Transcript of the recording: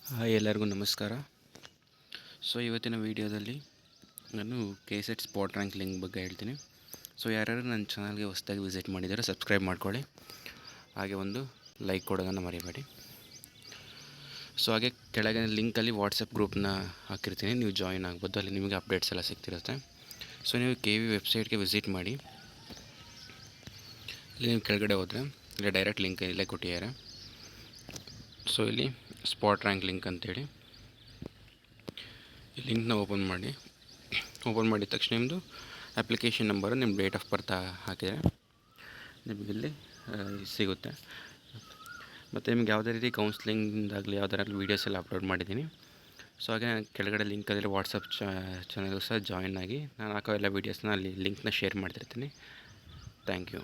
Hi ಎಲ್ಲರಿಗೂ ನಮಸ್ಕಾರ. ಇವತ್ತಿನ ವೀಡಿಯೋದಲ್ಲಿ ನಾನು KSET ಸ್ಪಾಟ್ ರ್ಯಾಂಕ್ ಲಿಂಕ್ ಬಗ್ಗೆ ಹೇಳ್ತೀನಿ. ಯಾರ್ಯಾರು ನನ್ನ ಚಾನಲ್ಗೆ ಹೊಸದಾಗಿ ವಿಸಿಟ್ ಮಾಡಿದ್ದಾರೆ ಸಬ್ಸ್ಕ್ರೈಬ್ ಮಾಡ್ಕೊಳ್ಳಿ, ಹಾಗೆ ಒಂದು ಲೈಕ್ ಕೊಡೋದನ್ನು ಮರಿಬೇಡಿ. ಹಾಗೆ ಕೆಳಗೆ ಲಿಂಕಲ್ಲಿ ವಾಟ್ಸಪ್ ಗ್ರೂಪ್ನ ಹಾಕಿರ್ತೀನಿ, ನೀವು ಜಾಯಿನ್ ಆಗ್ಬೋದು, ಅಲ್ಲಿ ನಿಮಗೆ ಅಪ್ಡೇಟ್ಸ್ ಎಲ್ಲ ಸಿಗ್ತಿರುತ್ತೆ. ನೀವು KV ವೆಬ್ಸೈಟ್ಗೆ ವಿಸಿಟ್ ಮಾಡಿ. ಇಲ್ಲಿ ನೀವು ಕೆಳಗಡೆ ಹೋದರೆ ಇಲ್ಲಿ ಡೈರೆಕ್ಟ್ ಲಿಂಕ್ ಇಲ್ಲೇ ಕೊಟ್ಟಿದ್ದಾರೆ. ಇಲ್ಲಿ ಸ್ಪಾಟ್ ರ್ಯಾಂಕ್ ಲಿಂಕ್ ಅಂತೇಳಿ ಈ ಲಿಂಕ್ನ ಓಪನ್ ಮಾಡಿದ ತಕ್ಷಣ ನಿಮ್ಮದು ಅಪ್ಲಿಕೇಶನ್ ನಂಬರು, ನಿಮ್ಮ ಡೇಟ್ ಆಫ್ ಬರ್ತ್ ಹಾಕಿದರೆ ನಿಮಗಿಲ್ಲಿ ಸಿಗುತ್ತೆ. ಮತ್ತು ನಿಮ್ಗೆ ಯಾವುದೇ ರೀತಿ ಕೌನ್ಸ್ಲಿಂಗ್ದಾಗಲಿ ಯಾವುದಾದ್ರೂ ವೀಡಿಯೋಸ್ ಎಲ್ಲ ಅಪ್ಲೋಡ್ ಮಾಡಿದ್ದೀನಿ. ಹಾಗೆ ಕೆಳಗಡೆ ಲಿಂಕಲ್ಲಿ ವಾಟ್ಸಪ್ ಚಾನಲ್ಗೂ ಸಹ ಜಾಯಿನ್ ಆಗಿ ನಾನು ಹಾಕೋ ಎಲ್ಲ ವೀಡಿಯೋಸ್ನ ಅಲ್ಲಿ ಲಿಂಕ್ನ ಶೇರ್ ಮಾಡ್ತಿರ್ತೀನಿ. Thank you.